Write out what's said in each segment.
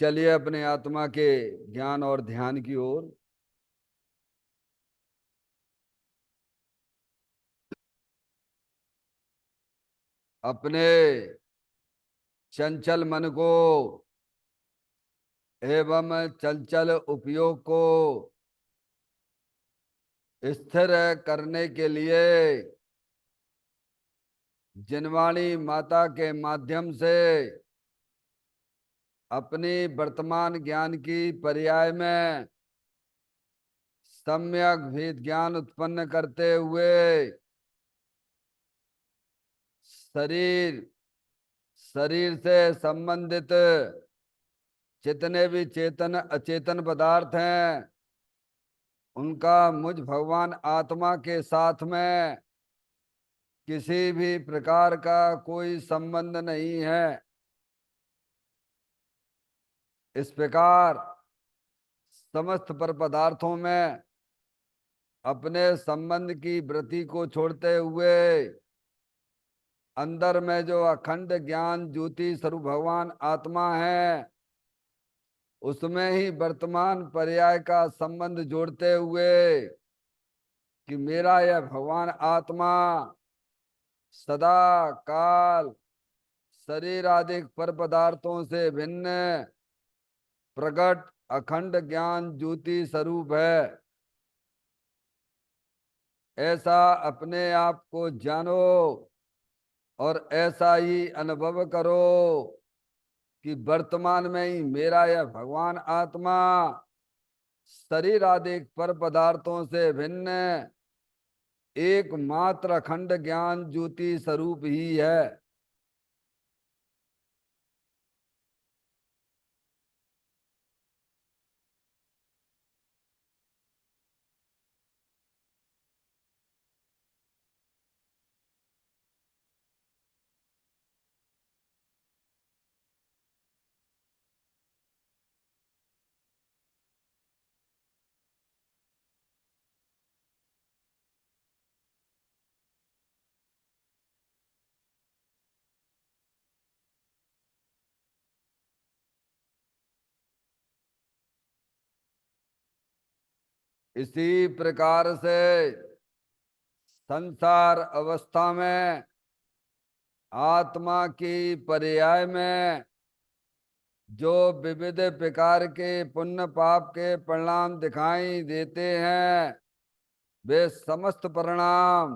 चलिए अपने आत्मा के ज्ञान और ध्यान की ओर। अपने चंचल मन को एवं चंचल उपयोग को स्थिर करने के लिए जिनवाणी माता के माध्यम से अपनी वर्तमान ज्ञान की पर्याय में सम्यक भेद ज्ञान उत्पन्न करते हुए शरीर शरीर से संबंधित जितने भी चेतन अचेतन पदार्थ हैं उनका मुझ भगवान आत्मा के साथ में किसी भी प्रकार का कोई संबंध नहीं है। इस प्रकार समस्त पर पदार्थों में अपने संबंध की वृत्ति को छोड़ते हुए अंदर में जो अखंड ज्ञान ज्योति स्वरूप भगवान आत्मा है उसमें ही वर्तमान पर्याय का संबंध जोड़ते हुए कि मेरा यह भगवान आत्मा सदा काल शरीर आदि पर पदार्थों से भिन्न प्रकट अखंड ज्ञान ज्योति स्वरूप है। ऐसा अपने आप को जानो और ऐसा ही अनुभव करो कि वर्तमान में ही मेरा यह भगवान आत्मा शरीर आदि पर पदार्थों से भिन्न एकमात्र अखंड ज्ञान ज्योति स्वरूप ही है। इसी प्रकार से संसार अवस्था में आत्मा की पर्याय में जो विविध प्रकार के पुण्य पाप के परिणाम दिखाई देते हैं वे समस्त परिणाम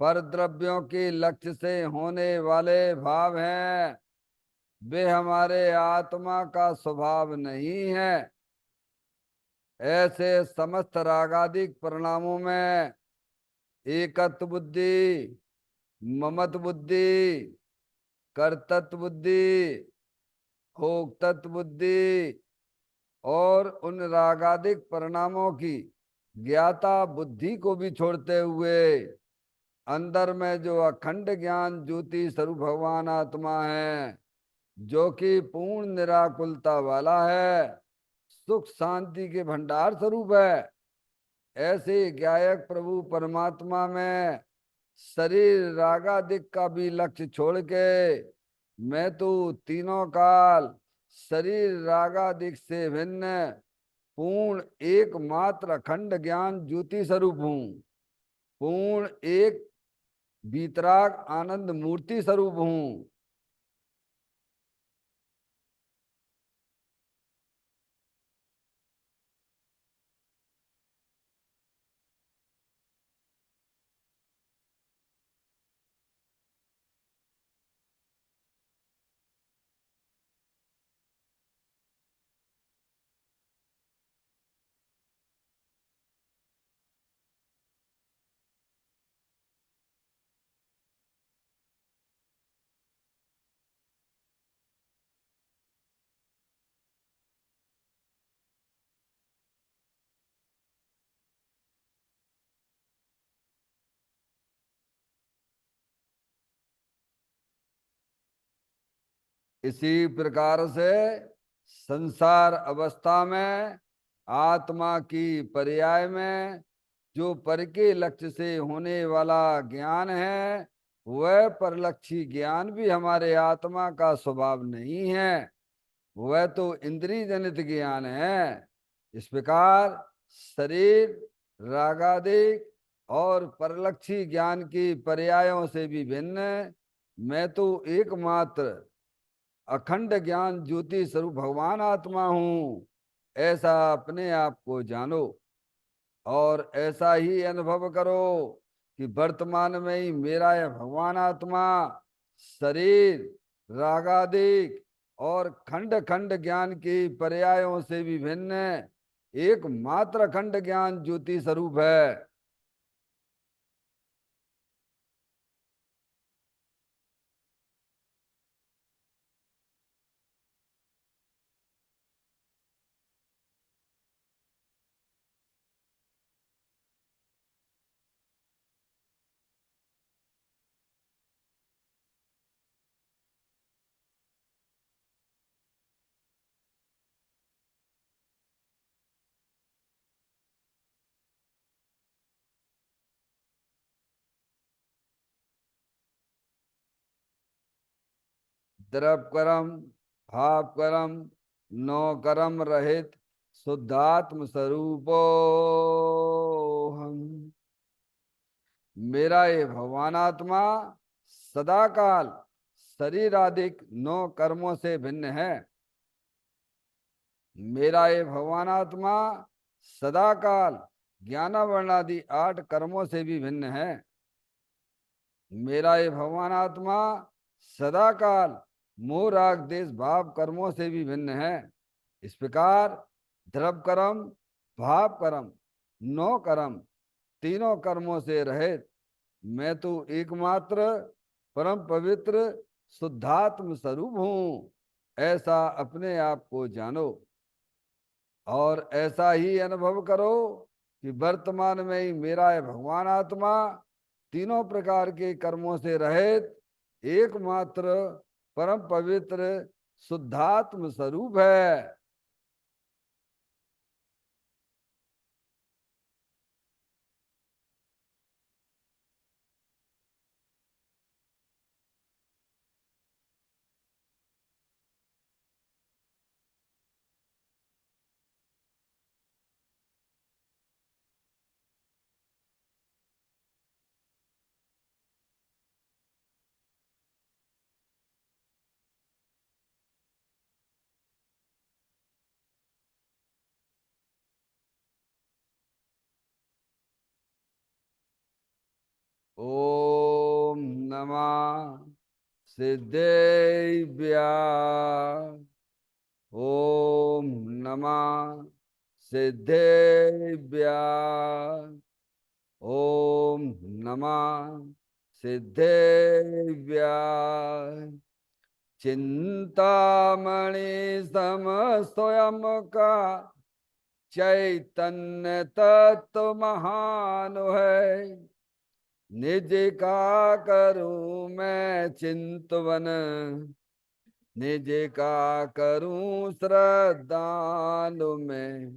पर द्रव्यों के लक्ष्य से होने वाले भाव हैं। वे हमारे आत्मा का स्वभाव नहीं है। ऐसे समस्त रागादिक परिणामों में एकत्व बुद्धि, ममत्व बुद्धि, कर्तृत्व बुद्धि, भोक्तत्व बुद्धि और उन रागादिक परिणामों की ज्ञाता बुद्धि को भी छोड़ते हुए अंदर में जो अखंड ज्ञान ज्योति स्वरूप भगवान आत्मा है जो कि पूर्ण निराकुलता वाला है, सुख शांति के भंडार स्वरूप है, ऐसे गायक प्रभु परमात्मा में शरीर रागादिक का भी लक्ष्य छोड़ के मैं तो तीनों काल शरीर रागादिक से भिन्न पूर्ण एकमात्र अखंड ज्ञान ज्योति स्वरूप हूँ। पूर्ण एक वीतराग आनंद मूर्ति स्वरूप हूँ। इसी प्रकार से संसार अवस्था में आत्मा की पर्याय में जो पर के लक्ष्य से होने वाला ज्ञान है वह परलक्षी ज्ञान भी हमारे आत्मा का स्वभाव नहीं है। वह तो इंद्रिय जनित ज्ञान है। इस प्रकार शरीर रागादिक और परलक्षी ज्ञान की पर्यायों से भी भिन्न मैं तो एकमात्र अखंड ज्ञान ज्योति स्वरूप भगवान आत्मा हूँ, ऐसा अपने आप को जानो। और ऐसा ही अनुभव करो कि वर्तमान में ही मेरा यह भगवान आत्मा शरीर रागादिक और खंड खंड ज्ञान की पर्यायों से भी भिन्न एकमात्र खंड ज्ञान ज्योति स्वरूप है। द्रव करम भाव करम नौ करम रहित शुद्धात्म स्वरूपो हम। मेरा ये भगवान आत्मा सदा काल शरीर आदि नौ कर्मों से भिन्न है। मेरा ये भगवान आत्मा सदा काल ज्ञानावरणादि 8 कर्मों से भी भिन्न है। मेरा ये भगवान आत्मा सदा काल मोह राग देश भाव कर्मों से भी भिन्न है। इस प्रकार द्रव कर्म भाव कर्म नौ कर्म तीनों कर्मों से रहित मैं तो एकमात्र परम पवित्र शुद्धात्म स्वरूप हूँ, ऐसा अपने आप को जानो। और ऐसा ही अनुभव करो कि वर्तमान में ही मेरा है भगवान आत्मा तीनों प्रकार के कर्मों से रहित एकमात्र परम पवित्र शुद्धात्म स्वरूप है। ओम नमः सिद्धेभ्या। ओम नमः सिद्धेभ्या। ओम नमः सिद्धेभ्या। चिंतामणि सम स्वयं का चैतन्य तत्व महान है। निज का करूं मैं चिंतवन निज का करूं श्रद्धालु में।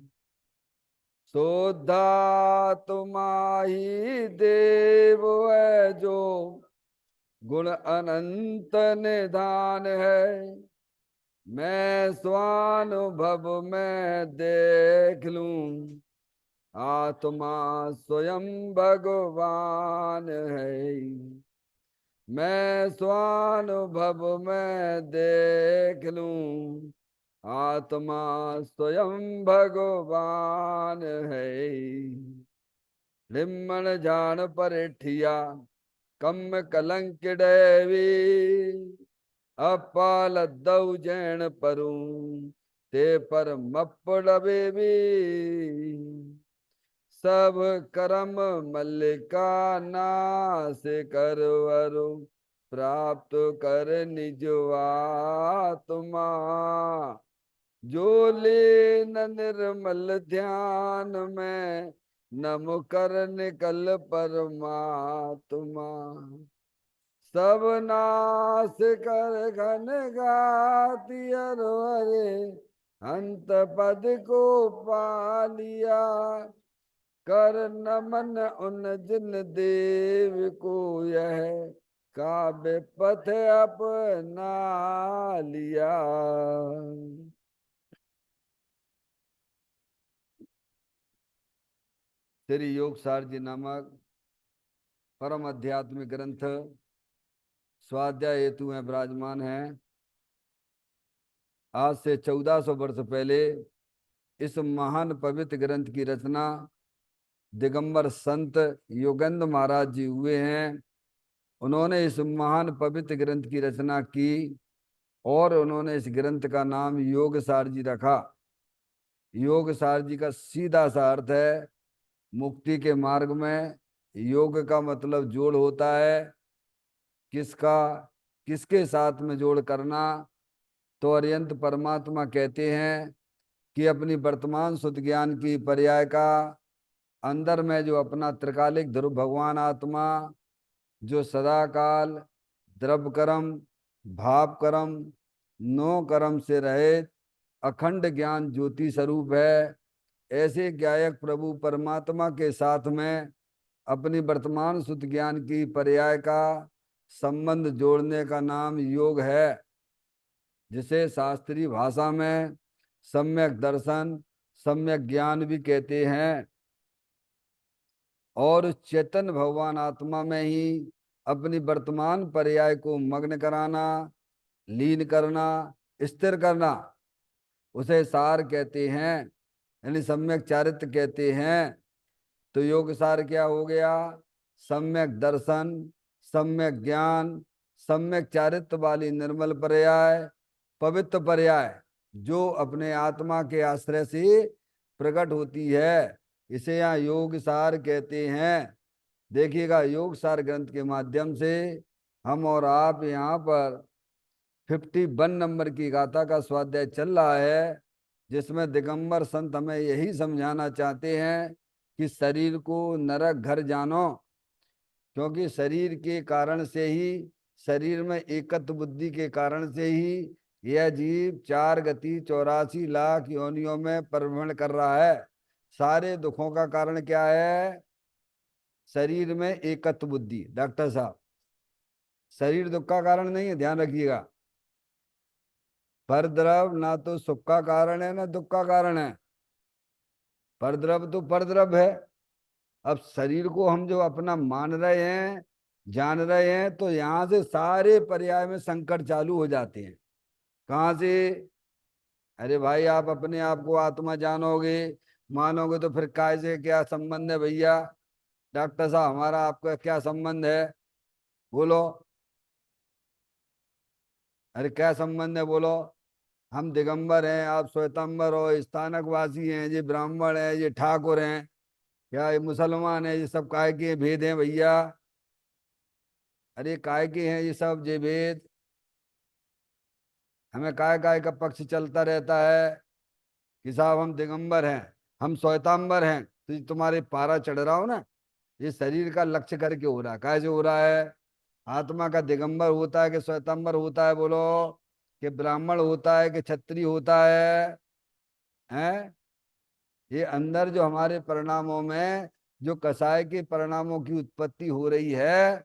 शोधा तुम्हारी देव है जो गुण अनंत निधान है। मैं स्वानुभव में देख लूं आत्मा स्वयं भगवान है। मैं स्वानुभव में देख लूं आत्मा स्वयं भगवान है। लिम्मन जान परिठिया कम कलंक डेवी अपाल दऊ जैन परू ते पर मपड़बे भी। सब कर्म मल्लिका नाश करवरु प्राप्त कर निज आत्मा। जो लीन निर्मल ध्यान में नम कर निकल परमात्मा। सब नाश कर घन गाति हरे अंत पद को पालिया। कर नमन उन जिन देव को यह काव्य पथ अपना लिया। श्री योग सार जी नामक परम आध्यात्मिक ग्रंथ स्वाध्याय हेतु में विराजमान है। आज से 1400 वर्ष पहले इस महान पवित्र ग्रंथ की रचना दिगंबर संत योगेंद्र महाराज जी हुए हैं। उन्होंने इस महान पवित्र ग्रंथ की रचना की और उन्होंने इस ग्रंथ का नाम योग सार जी रखा। योग सार जी का सीधा सा अर्थ है मुक्ति के मार्ग में। योग का मतलब जोड़ होता है। किसका किसके साथ में जोड़ करना? तो अरियंत परमात्मा कहते हैं कि अपनी वर्तमान शुद्ध ज्ञान की पर्याय का अंदर में जो अपना त्रिकालिक ध्रुव भगवान आत्मा जो सदा काल द्रव्य कर्म भाव कर्म नो कर्म से रहित अखंड ज्ञान ज्योति स्वरूप है, ऐसे ज्ञायक प्रभु परमात्मा के साथ में अपनी वर्तमान शुद्ध ज्ञान की पर्याय का संबंध जोड़ने का नाम योग है, जिसे शास्त्रीय भाषा में सम्यक दर्शन सम्यक ज्ञान भी कहते हैं। और चेतन भगवान आत्मा में ही अपनी वर्तमान पर्याय को मग्न कराना, लीन करना, स्थिर करना, उसे सार कहते हैं, यानी सम्यक चारित्र कहते हैं। तो योग सार क्या हो गया? सम्यक दर्शन, सम्यक ज्ञान, सम्यक चारित्र वाली निर्मल पर्याय, पवित्र पर्याय जो अपने आत्मा के आश्रय से प्रकट होती है, इसे यहाँ योग सार कहते हैं। देखिएगा, योग सार ग्रंथ के माध्यम से हम और आप यहाँ पर 51 नंबर की गाथा का स्वाध्याय चल रहा है, जिसमें दिगंबर संत हमें यही समझाना चाहते हैं कि शरीर को नरक घर जानो, क्योंकि शरीर के कारण से ही, शरीर में एकत्व बुद्धि के कारण से ही यह जीव 4 गति 84 लाख योनियों में परिभ्रमण कर रहा है। सारे दुखों का कारण क्या है? शरीर में एकत्व बुद्धि। डॉक्टर साहब, शरीर दुख का कारण नहीं है, ध्यान रखिएगा। परद्रव ना तो सुख का कारण है ना दुख का कारण है। परद्रव तो परद्रव है। अब शरीर को हम जो अपना मान रहे हैं, जान रहे हैं, तो यहां से सारे पर्याय में संकट चालू हो जाते हैं। कहां से? अरे भाई, आप अपने आप को आत्मा जानोगे, मानोगे, तो फिर काय से क्या संबंध है भैया? डॉक्टर साहब, हमारा आपका क्या संबंध है? बोलो। अरे क्या संबंध है, बोलो। हम दिगंबर हैं, आप श्वेतांबर हो, स्थानक वासी हैं, ये ब्राह्मण है, ये ठाकुर हैं, क्या ये मुसलमान है, ये सब काय के भेद हैं भैया? अरे काय के हैं ये सब जे भेद? हमें काय काय का पक्ष चलता रहता है कि साहब हम दिगंबर हैं, हम श्वेतांबर हैं। तो ये तुम्हारे पारा चढ़ रहा हो ना, ये शरीर का लक्ष्य करके हो रहा है। कैसे हो रहा है? आत्मा का दिगंबर होता है कि श्वेतांबर होता है? बोलो। कि ब्राह्मण होता है कि क्षत्रिय होता है? हैं? ये अंदर जो हमारे परिणामों में जो कसाय के परिणामों की उत्पत्ति हो रही है,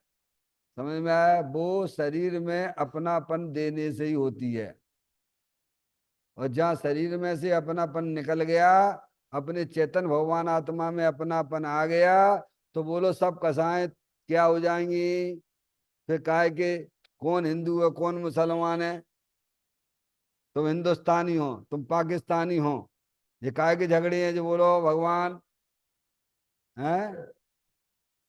समझ में आया? वो शरीर में अपनापन देने से ही होती है। और जहाँ शरीर में से अपनापन निकल गया, अपने चेतन भगवान आत्मा में अपनापन आ गया, तो बोलो सब कसाएं क्या हो जाएंगी? फिर काहे के कौन हिंदू है कौन मुसलमान है? तुम हिंदुस्तानी हो तुम पाकिस्तानी हो, ये काहे के झगड़े हैं जो बोलो भगवान? हैं?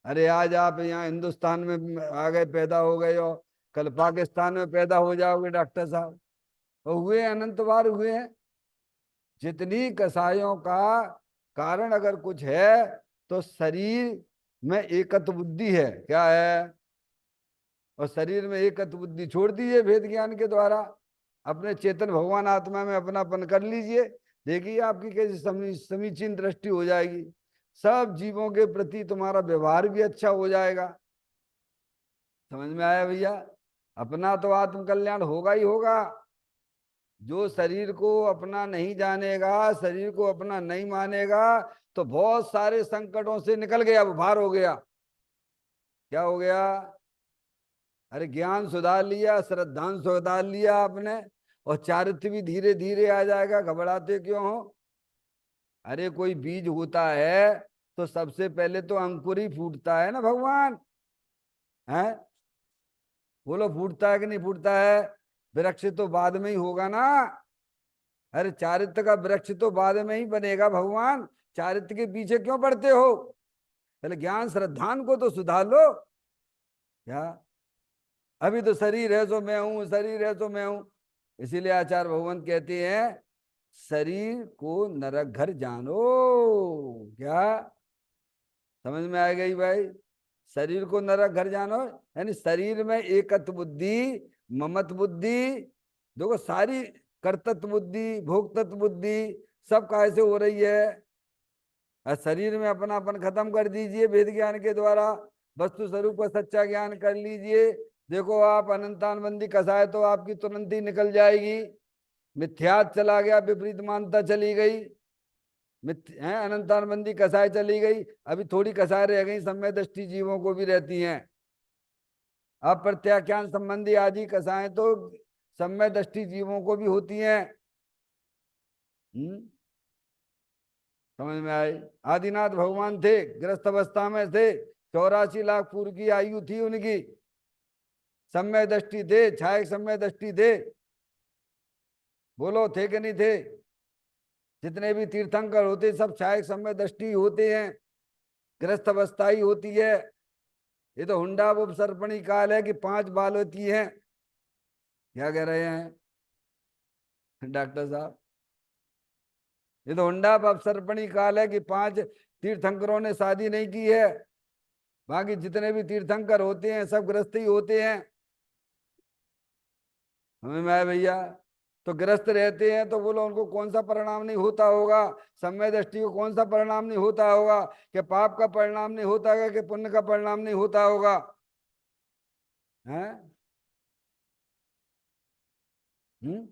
अरे आज आप यहाँ हिंदुस्तान में आ गए, पैदा हो गए हो, कल पाकिस्तान में पैदा हो जाओगे डॉक्टर साहब। और हुए अनंत बार हुए हैं। जितनी कसायों का कारण अगर कुछ है, तो शरीर में एकत्व बुद्धि है। क्या है? और शरीर में एकत्व बुद्धि छोड़ दीजिए भेद ज्ञान के द्वारा, अपने चेतन भगवान आत्मा में अपनापन कर लीजिए। देखिए आपकी कैसी समीचीन दृष्टि हो जाएगी। सब जीवों के प्रति तुम्हारा व्यवहार भी अच्छा हो जाएगा। समझ में आया भैया? अपना तो आत्म कल्याण होगा ही होगा। जो शरीर को अपना नहीं जानेगा, शरीर को अपना नहीं मानेगा, तो बहुत सारे संकटों से निकल गया, वो भार हो गया। क्या हो गया? अरे ज्ञान सुधार लिया, श्रद्धान सुधार लिया आपने, और चारित्र भी धीरे धीरे आ जाएगा, घबराते क्यों हो? अरे कोई बीज होता है तो सबसे पहले तो अंकुर ही फूटता है ना भगवान, है? बोलो फूटता है कि नहीं फूटता है? वृक्ष तो बाद में ही होगा ना। अरे चारित्र का वृक्ष तो बाद में ही बनेगा भगवान, चारित्र के पीछे क्यों पड़ते हो? पहले ज्ञान श्रद्धान को तो सुधार लो। क्या? अभी तो शरीर है सो मैं हूं, शरीर है सो मैं हूं। इसीलिए आचार्य भगवान कहते हैं, शरीर को नरक घर जानो। क्या समझ में आ गई भाई? शरीर को नरक घर जानो, यानी शरीर में एकत्व बुद्धि, ममत बुद्धि, देखो सारी कर्तत्व बुद्धि, भोक्तत्व बुद्धि सब कैसे हो रही है? और शरीर में अपनापन खत्म कर दीजिए वेद ज्ञान के द्वारा, वस्तु स्वरूप का सच्चा ज्ञान कर लीजिए। देखो आप अनंतानबंदी कसाय तो आपकी तुरंत ही निकल जाएगी। मिथ्यात चला गया, विपरीत मानता चली गई, मिथ्य है अनंतानबंदी कसाय चली गई। अभी थोड़ी कसाय रह गई, समय दृष्टि जीवों को भी रहती हैं। अब प्रत्याख्यान संबंधी आदि कसाएं तो समय दृष्टि जीवों को भी होती हैं। हम्म, समझ में आए? आदिनाथ भगवान थे, ग्रस्त अवस्था में थे, 84 लाख पूर्व की आयु थी उनकी, समय दृष्टि थे, छाया समय दृष्टि थे। बोलो थे कि नहीं थे? जितने भी तीर्थंकर होते सब छाया समय दृष्टि होते हैं, ग्रस्त अवस्था ही होती है। ये तो हुंडा उपसर्पणी काल है कि 5 बाल होती है। क्या कह रहे हैं डॉक्टर साहब? ये तो हुंडा अपसर्पणी काल है कि 5 तीर्थंकरों ने शादी नहीं की है। बाकी जितने भी तीर्थंकर होते हैं सब गृहस्थ ही होते हैं। हमें मैं भैया, तो गृहस्थ रहते हैं तो बोलो उनको कौन सा परिणाम नहीं होता होगा? समय दृष्टि को कौन सा परिणाम नहीं होता होगा? कि पाप का परिणाम नहीं होता होगा, कि पुण्य का परिणाम नहीं होता होगा? हैं? हम्म,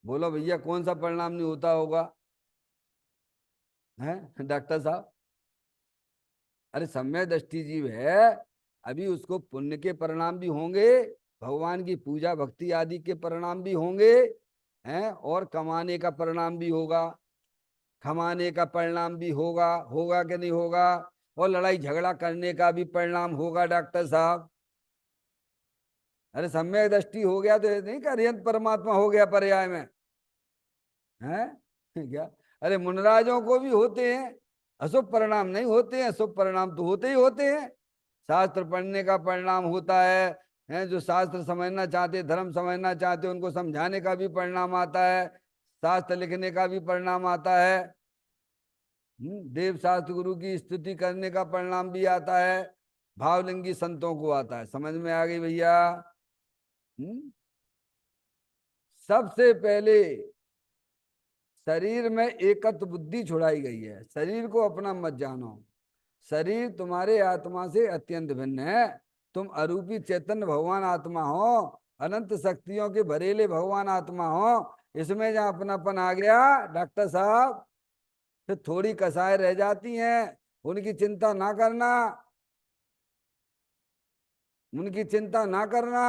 बोलो भैया कौन सा परिणाम नहीं होता होगा? हैं डॉक्टर साहब? अरे समय दृष्टि जीव है, अभी उसको पुण्य के परिणाम भी होंगे, भगवान की पूजा भक्ति आदि के परिणाम भी होंगे, हैं? और कमाने का परिणाम भी होगा, कमाने का परिणाम भी होगा, होगा कि नहीं होगा? और लड़ाई झगड़ा करने का भी परिणाम होगा डॉक्टर साहब। अरे सम्यक दृष्टि हो गया तो ये नहीं कि अरिहंत परमात्मा हो गया पर्याय में, है? क्या? अरे मुनराजों को भी होते हैं, अशुभ परिणाम नहीं होते हैं, शुभ परिणाम तो होते ही होते हैं। शास्त्र पढ़ने का परिणाम होता है, जो शास्त्र समझना चाहते, धर्म समझना चाहते, उनको समझाने का भी परिणाम आता है, शास्त्र लिखने का भी परिणाम आता है। देव शास्त्र गुरु की स्तुति करने का परिणाम भी आता है, भावलिंगी संतों को आता है। समझ में आ गई भैया? हम्म? सबसे पहले शरीर में एकत्व बुद्धि छुड़ाई गई है, शरीर को अपना मत जानो। शरीर तुम्हारे आत्मा से अत्यंत भिन्न है। तुम अरूपी चैतन्य भगवान आत्मा हो, अनंत शक्तियों के भरेले भगवान आत्मा हो। इसमें जहां अपनापन आ गया डॉक्टर साहब, फिर थोड़ी कसाय रह जाती हैं, उनकी चिंता ना करना, उनकी चिंता ना करना।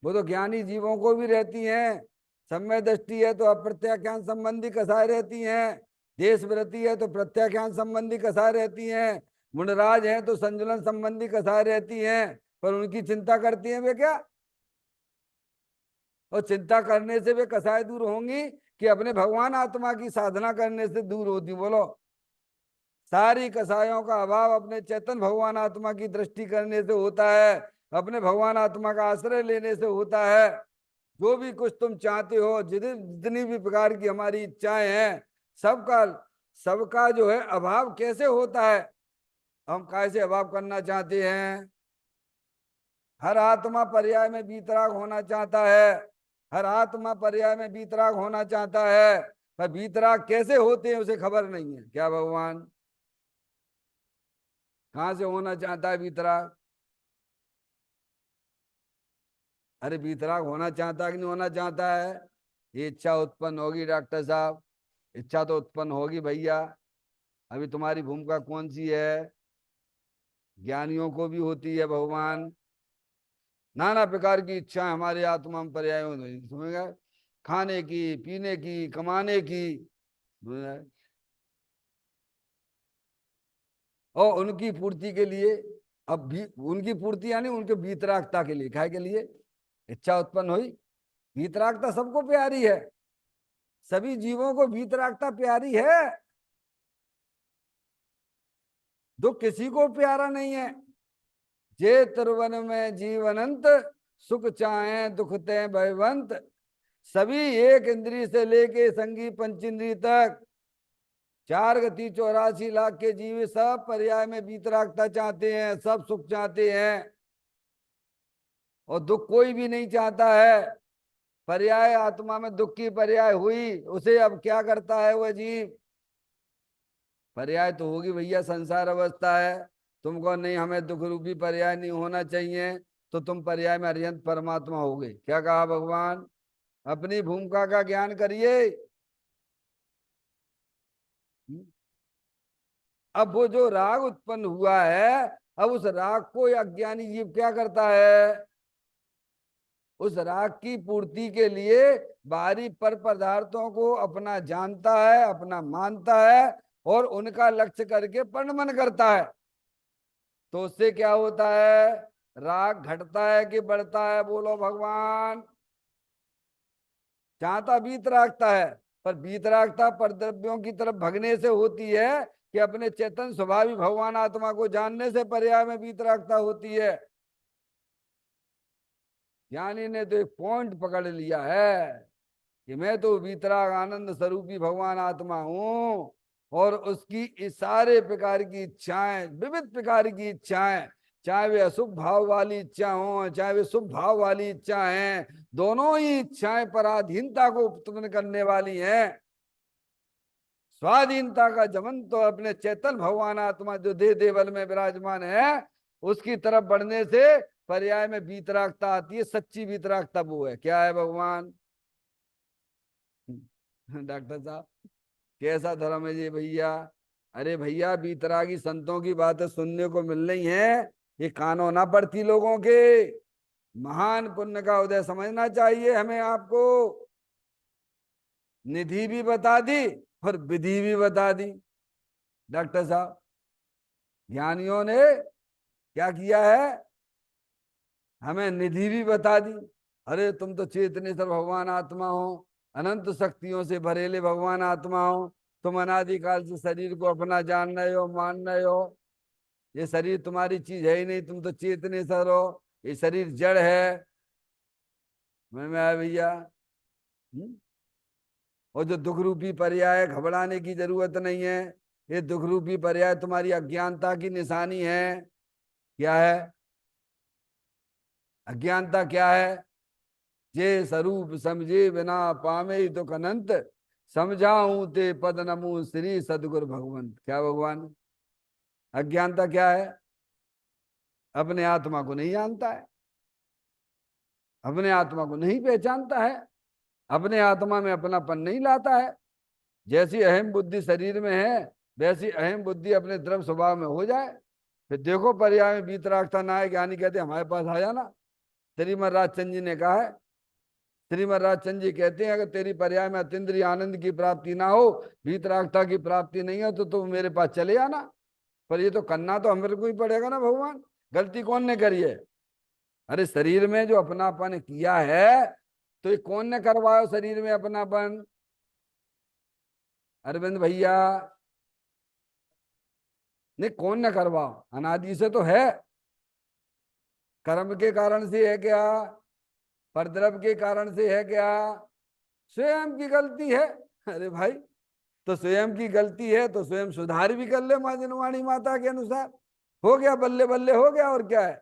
वो तो ज्ञानी जीवों को भी रहती हैं। समय दृष्टि है तो अप्रत्याख्यान संबंधी कसाय रहती हैं, देश वृत्ति है तो प्रत्याख्यान संबंधी कसाय रहती हैं, मुंडराज है तो संजुलन संबंधी कसाय रहती हैं। पर उनकी चिंता करती हैं वे क्या? और चिंता करने से वे कसाय दूर होंगी कि अपने भगवान आत्मा की साधना करने से दूर होती? बोलो। सारी कसायों का अभाव अपने चेतन भगवान आत्मा की दृष्टि करने से होता है, अपने भगवान आत्मा का आश्रय लेने से होता है। जो भी कुछ तुम चाहते हो, जितनी भी प्रकार की हमारी इच्छाएं हैं, सबका सबका जो है अभाव कैसे होता है? हम कैसे अभाव करना चाहते हैं? हर आत्मा पर्याय में बीतराग होना चाहता है, हर आत्मा पर्याय में बीतराग होना चाहता है, पर बीतराग कैसे होते हैं उसे खबर नहीं है। क्या भगवान कहां से होना चाहता है बीतराग? अरे बीतराग होना चाहता है कि नहीं होना चाहता है? ये इच्छा उत्पन्न होगी डॉक्टर साहब, इच्छा तो उत्पन्न होगी भैया। अभी तुम्हारी भूमिका कौन सी है? ज्ञानियों को भी होती है भगवान। नाना प्रकार की इच्छाएं हमारी आत्मा में पर्याय समझ गए, खाने की, पीने की, कमाने की, समझ गए? और उनकी पूर्ति के लिए, अब भी उनकी पूर्ति यानी उनके वीतरागता के लिए, काय के लिए इच्छा उत्पन्न हुई। वीतरागता सबको प्यारी है, सभी जीवों को वीतरागता प्यारी है, दुख किसी को प्यारा नहीं है। जे त्रिवन में जीवनंत, सुख चाहे दुख ते भयवंत। सभी एक इंद्री से लेके संगी पंच इंद्री तक, 4 गति 84 लाख के जीव सब पर्याय में वीतरागता चाहते हैं, सब सुख चाहते हैं और दुख कोई भी नहीं चाहता है। पर्याय आत्मा में दुख की पर्याय हुई, उसे अब क्या करता है वह जीव? पर्याय तो होगी भैया, संसार अवस्था है। तुमको नहीं हमें दुख रूपी पर्याय नहीं होना चाहिए, तो तुम पर्याय में अर्यंत परमात्मा हो गए। क्या कहा भगवान? अपनी भूमिका का ज्ञान करिए। अब वो जो राग उत्पन्न हुआ है, अब उस राग को अज्ञानी जीव क्या करता है? उस राग की पूर्ति के लिए बाहरी पर पदार्थों को अपना जानता है, अपना मानता है और उनका लक्ष्य करके परिणमन करता है। तो उससे क्या होता है? राग घटता है कि बढ़ता है? बोलो भगवान। चाहता वीतरागता है, पर वीतरागता पर द्रव्यों की तरफ भगने से होती है कि अपने चेतन स्वभावी भगवान आत्मा को जानने से पर्याय में वीतरागता होती है। ज्ञानी ने तो एक पॉइंट पकड़ लिया है कि मैं तो वीतराग आनंद स्वरूपी भगवान आत्मा हूं, और उसकी इस सारे प्रकार की इच्छाएं, विविध प्रकार की इच्छाएं, चाहे वे अशुभ भाव वाली इच्छा हो, चाहे वे शुभ भाव वाली इच्छा हैं, दोनों ही इच्छाएं पराधीनता को उत्पन्न करने वाली हैं। स्वाधीनता का जमन तो अपने चैतन्य भगवान आत्मा जो देह देवल में विराजमान है, उसकी तरफ बढ़ने से पर्याय में वीतरागता आती है। सच्ची वीतरागता वो है, क्या है भगवान? डॉक्टर साहब, कैसा धर्म है ये भैया? अरे भैया, बीतरागी संतों की बातें सुनने को मिल रही हैं, ये कानों ना पड़ती लोगों के। महान पुण्य का उदय समझना चाहिए हमें। आपको निधि भी बता दी और विधि भी बता दी। डॉक्टर साहब, ज्ञानियों ने क्या किया है? हमें निधि भी बता दी। अरे तुम तो चेतनेश्वर भगवान आत्मा हो, अनंत शक्तियों से भरेले भगवान आत्मा हो, तुम अनादिकाल से शरीर को अपना जान रहे हो, मान रहे हो। ये शरीर तुम्हारी चीज है ही नहीं, तुम तो चेतनेश्वर हो, ये शरीर जड़ है। में आया भैया। हम्म? और जो दुख रूपी पर्याय, घबराने की जरूरत नहीं है। ये दुख रूपी पर्याय तुम्हारी अज्ञानता की निशानी है। क्या है अज्ञानता? क्या है? जे स्वरूप समझे बिना पामे दुख अनंत, समझाऊं ते पद नमो श्री सदगुरु भगवंत। क्या भगवान? अज्ञानता क्या है? अपने आत्मा को नहीं जानता है, अपने आत्मा को नहीं पहचानता है, अपने आत्मा में अपनापन नहीं लाता है। जैसी अहम बुद्धि शरीर में है, वैसी अहम बुद्धि अपने द्रव स्वभाव में हो जाए, फिर देखो पर्याय में वीतरागता ना है। ज्ञानी कहते हमारे पास आ जाना। श्रीमद राजचंद जी ने कहा है, श्रीमद राजचंद जी कहते हैं, अगर तेरी पर्याय में अतीन्द्रिय आनंद की प्राप्ति ना हो, वीतरागता की प्राप्ति नहीं हो, तो तुम मेरे पास चले आना। पर ये तो करना तो हमारे को ही पड़ेगा ना भगवान। गलती कौन ने करी है? अरे शरीर में जो अपनापन किया है, तो ये कौन ने करवाया शरीर में अपनापन? अरविंद भैया, नहीं कौन ने करवाओ? अनादि से तो है। कर्म के कारण से है क्या? परद्रव के कारण से है क्या? स्वयं की गलती है। अरे भाई, तो स्वयं की गलती है तो स्वयं सुधार भी कर ले माँ जनवाणी माता के अनुसार। हो गया, बल्ले बल्ले हो गया, और क्या है?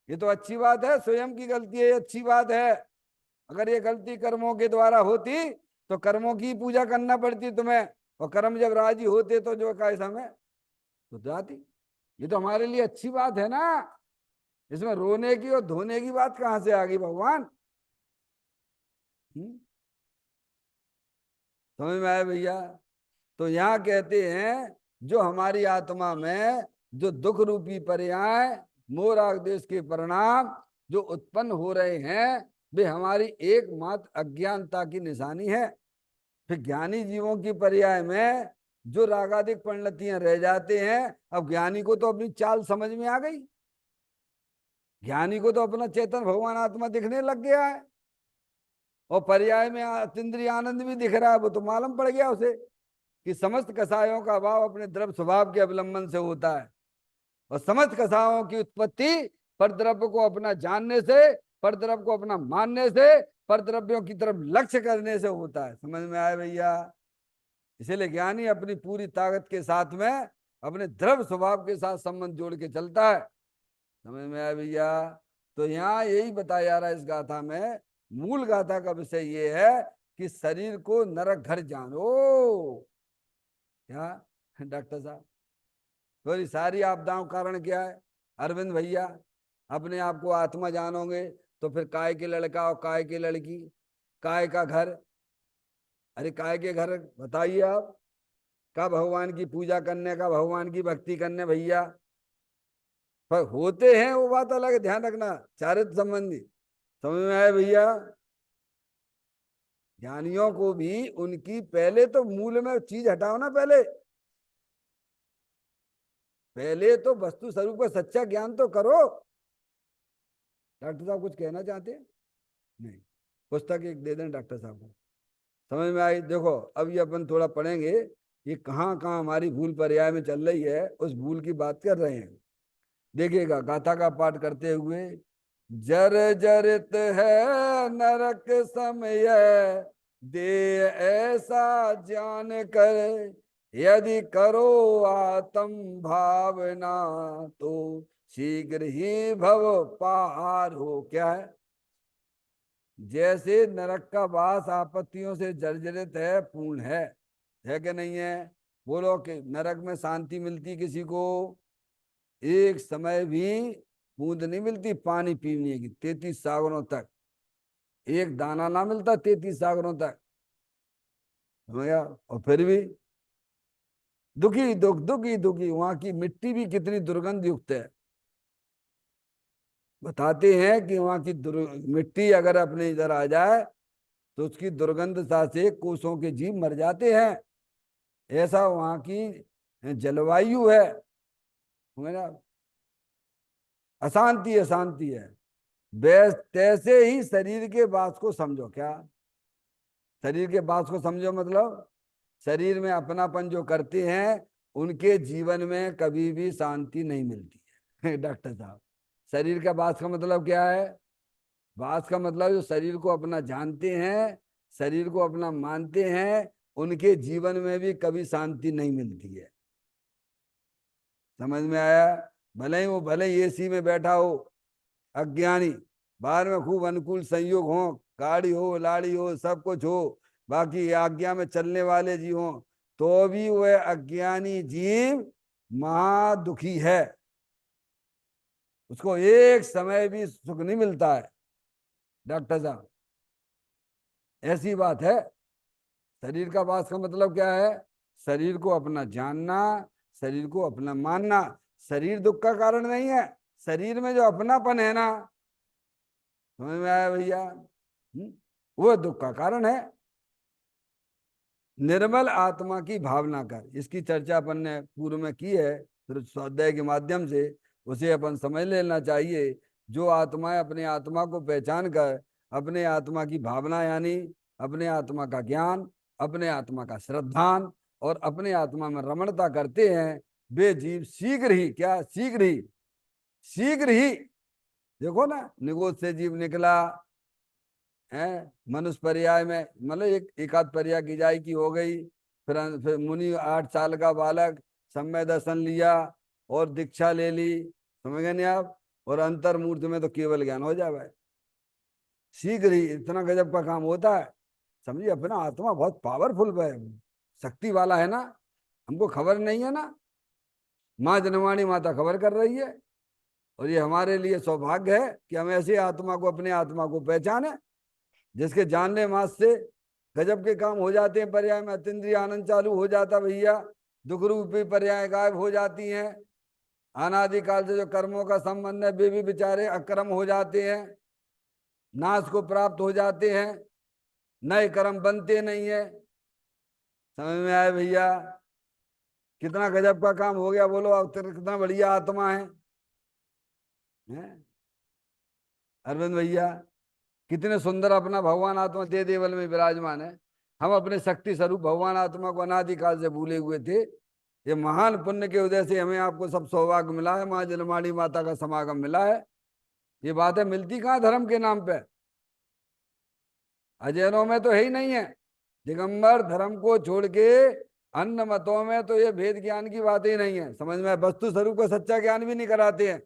ये तो अच्छी बात है, स्वयं की गलती है, ये अच्छी बात है। अगर ये गलती कर्मों के द्वारा होती तो कर्मों की पूजा करना पड़ती तुम्हें, और कर्म जब राजी होते तो जो का समय तो जाती। ये तो हमारे लिए अच्छी बात है ना। इसमें रोने की और धोने की बात कहां से आ गई भगवान? समझ में आया भैया? तो यहाँ कहते हैं जो हमारी आत्मा में जो दुख रूपी पर्याय मोराग देश के परिणाम जो उत्पन्न हो रहे हैं, वे हमारी एकमात्र अज्ञानता की निशानी है। फिर ज्ञानी जीवों की पर्याय में जो रागादिक परिणतियां रह जाते हैं, अब ज्ञानी को तो अपनी चाल समझ में आ गई, ज्ञानी को तो अपना चेतन भगवान आत्मा दिखने लग गया है, और पर्याय में अतीन्द्रिय आनंद भी दिख रहा है। वो तो मालूम पड़ गया उसे कि समस्त कसायों का अभाव अपने द्रव्य स्वभाव के अवलंबन से होता है, और समस्त कसायों की उत्पत्ति परद्रव्य को अपना जानने से, परद्रव्य को अपना मानने से, परद्रव्यों की तरफ लक्ष्य करने से होता है। समझ में आए भैया? इसीलिए ज्ञानी अपनी पूरी ताकत के साथ में अपने द्रव्य स्वभाव के साथ संबंध जोड़ के चलता है। समझ में आया भैया? तो यहाँ यही बताया जा रहा है इस गाथा में, मूल गाथा का विषय ये है कि शरीर को नरक घर जानो। क्या डॉक्टर साहब? तो सारी आपदाओं का कारण क्या है अरविंद भैया? अपने आप को आत्मा जानोगे तो फिर काय के लड़का और काय की लड़की, काय का घर, अरे काय के घर बताइए आप, का भगवान की पूजा करने का, भगवान की भक्ति करने भैया, पर होते हैं वो बात अलग है, ध्यान रखना, चारित्र संबंधी। समझ में आए भैया? ज्ञानियों को भी उनकी पहले तो मूल में चीज हटाओ ना, पहले तो वस्तु स्वरूप का सच्चा ज्ञान तो करो। डॉक्टर साहब कुछ कहना चाहते हैं? नहीं, पुस्तक एक दे दें डॉक्टर साहब को। समझ में आई? देखो अब ये अपन थोड़ा पढ़ेंगे, ये कहाँ कहाँ हमारी भूल पर्याय में चल रही है, उस भूल की बात कर रहे हैं। देखिएगा गाथा का पाठ करते हुए, जर जरित है नरक समय दे ऐसा जान कर, यदि करो आत्म भावना तो शीघ्र ही भव पार हो। क्या है? जैसे नरक का वास आपत्तियों से जर्जरित है, पूर्ण है कि नहीं है? बोलो कि नरक में शांति मिलती किसी को? एक समय भी बूंद नहीं मिलती पानी पीने की, 33 सागरों तक एक दाना ना मिलता, 33 सागरों तक। और फिर भी दुखी दुख दुखी दुखी। वहां की मिट्टी भी कितनी दुर्गंध युक्त है। बताते हैं कि वहां की मिट्टी अगर अपने इधर आ जाए तो उसकी दुर्गंधता से कोसों के जीव मर जाते हैं। ऐसा वहां की जलवायु है। अशांति अशांति है। तैसे ही शरीर के वास को समझो। क्या? शरीर के वास को समझो मतलब शरीर में अपनापन जो करते हैं उनके जीवन में कभी भी शांति नहीं मिलती है। डॉक्टर साहब, शरीर का वास का मतलब क्या है? वास का मतलब जो शरीर को अपना जानते हैं, शरीर को अपना मानते हैं, उनके जीवन में भी कभी शांति नहीं मिलती है। समझ में आया? भले ही एसी में बैठा हो अज्ञानी, बाहर में खूब अनुकूल संयोग हो, गाड़ी हो लाड़ी हो सब कुछ हो, बाकी आज्ञा में चलने वाले जी हो, तो भी वह अज्ञानी जीव महा दुखी है। उसको एक समय भी सुख नहीं मिलता है डॉक्टर साहब, ऐसी बात है। शरीर का वास का मतलब क्या है? शरीर को अपना जानना, शरीर को अपना मानना। शरीर दुख का कारण नहीं है, शरीर में जो अपनापन है ना, समझ में आया भैया? वो दुख का कारण है। निर्मल आत्मा की भावना कर, इसकी चर्चा अपन ने पूर्व में की है, फिर स्वाध्याय के माध्यम से उसे अपन समझ लेना चाहिए। जो आत्माएं अपने आत्मा को पहचान कर अपने आत्मा की भावना यानी अपने आत्मा का ज्ञान, अपने आत्मा का श्रद्धान और अपने आत्मा में रमणता करते हैं, वे जीव शीघ्र ही, क्या शीघ्र ही देखो ना, निगोद से जीव निकला है, मनुष्य पर्याय में मतलब एक आध पर्याय की जाय की हो गई, फिर मुनि 8 साल का बालक सम्य दर्शन लिया और दीक्षा ले ली। समझ गए नहीं आप? और अंतर्मूर्ति में तो केवल ज्ञान हो जाए। शीघ्र ही इतना गजब का काम होता है। समझिए, अपना आत्मा बहुत पावरफुल है, शक्ति वाला है ना, हमको खबर नहीं है ना। माँ जनवाणी माता खबर कर रही है, और ये हमारे लिए सौभाग्य है कि हम ऐसी आत्मा को, अपने आत्मा को पहचाने जिसके जानने मास से गजब के काम हो जाते हैं। पर्याय में अतीन्द्रिय आनंद चालू हो जाता भैया, दुख रूपी पर्याय गायब हो जाती हैं, अनादिकाल से जो कर्मों का संबंध है वे भी बेचारे अक्रम हो जाते हैं, नाश को प्राप्त हो जाते हैं, नए कर्म बनते नहीं है। समझ में आए भैया? कितना गजब का काम हो गया, बोलो अब कितना बढ़िया आत्मा है? अरविंद भैया कितने सुंदर अपना भगवान आत्मा दे देवल में विराजमान है। हम अपने शक्ति स्वरूप भगवान आत्मा को अनादिकाल से भूले हुए थे। ये महान पुण्य के उदय से हमें आपको सब सौभाग्य मिला है, माँ जलमाड़ी माता का समागम मिला है। ये बातें मिलती कहाँ धर्म के नाम पे? अजैनों में तो है ही नहीं है। दिगंबर धर्म को छोड़ के अन्य मतों में तो ये भेद ज्ञान की बात ही नहीं है। समझ में? वस्तु स्वरूप का सच्चा ज्ञान भी नहीं कराते हैं।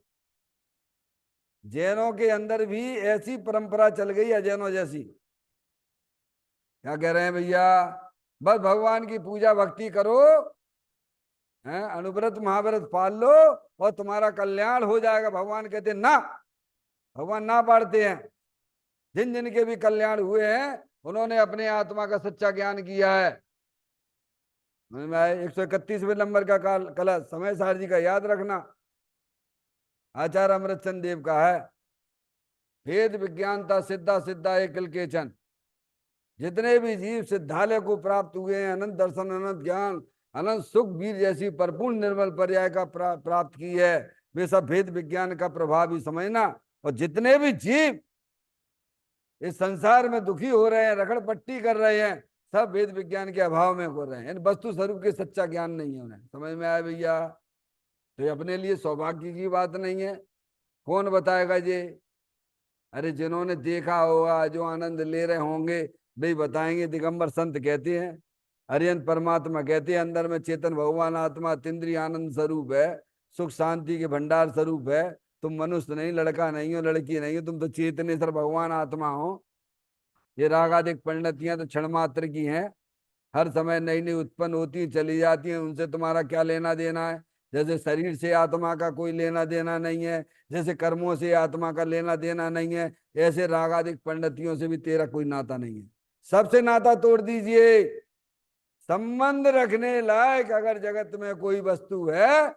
जैनों के अंदर भी ऐसी परंपरा चल गई अजैनों जैसी। क्या कह रहे हैं भैया? बस भगवान की पूजा भक्ति करो, हैं, अनुव्रत महाव्रत पाल लो और तुम्हारा कल्याण हो जाएगा। भगवान कहते हैं ना, भगवान ना पाड़ते हैं। जिन जिन के भी कल्याण हुए हैं उन्होंने अपने आत्मा का सच्चा ज्ञान किया है। 131वें नंबर का कलश समय सार जी का याद रखना, आचार्य अमृतचंद देव का है। भेद विज्ञानता सिद्धा सिद्धा एक केचन। जितने भी जीव सिद्धालय को प्राप्त हुए हैं, अनंत दर्शन, अनंत ज्ञान, अनंत सुख, वीर जैसी परिपूर्ण निर्मल पर्याय का प्राप्त की है, वे सब भेद विज्ञान का प्रभाव ही समझना। और जितने भी जीव इस संसार में दुखी हो रहे हैं, रखड़ पट्टी कर रहे हैं, सब वेद विज्ञान के अभाव में हो रहे हैं। इन वस्तु स्वरूप के सच्चा ज्ञान नहीं है उन्हें। समझ में आया भैया? तो ये अपने लिए सौभाग्य की बात नहीं है। कौन बताएगा ये? अरे जिन्होंने देखा होगा, जो आनंद ले रहे होंगे, वे बताएंगे। दिगंबर संत कहते हैं, अरियन परमात्मा कहते हैं, अंदर में चेतन भगवान आत्मा अतीन्द्रिय आनंद स्वरूप है, सुख शांति के भंडार स्वरूप है। तुम मनुष्य नहीं, लड़का नहीं हो, लड़की नहीं हो, तुम तो चेतनेश्वर भगवान आत्मा हो। ये रागादिक परिणतियां तो क्षण मात्र की हैं, हर समय नई नई उत्पन्न होती चली जाती हैं। उनसे तुम्हारा क्या लेना देना है? जैसे शरीर से आत्मा का कोई लेना देना नहीं है, जैसे कर्मों से आत्मा का लेना देना नहीं है, ऐसे रागादिक परिणतियों से भी तेरा कोई नाता नहीं है। सबसे नाता तोड़ दीजिए। संबंध रखने लायक अगर जगत में कोई वस्तु है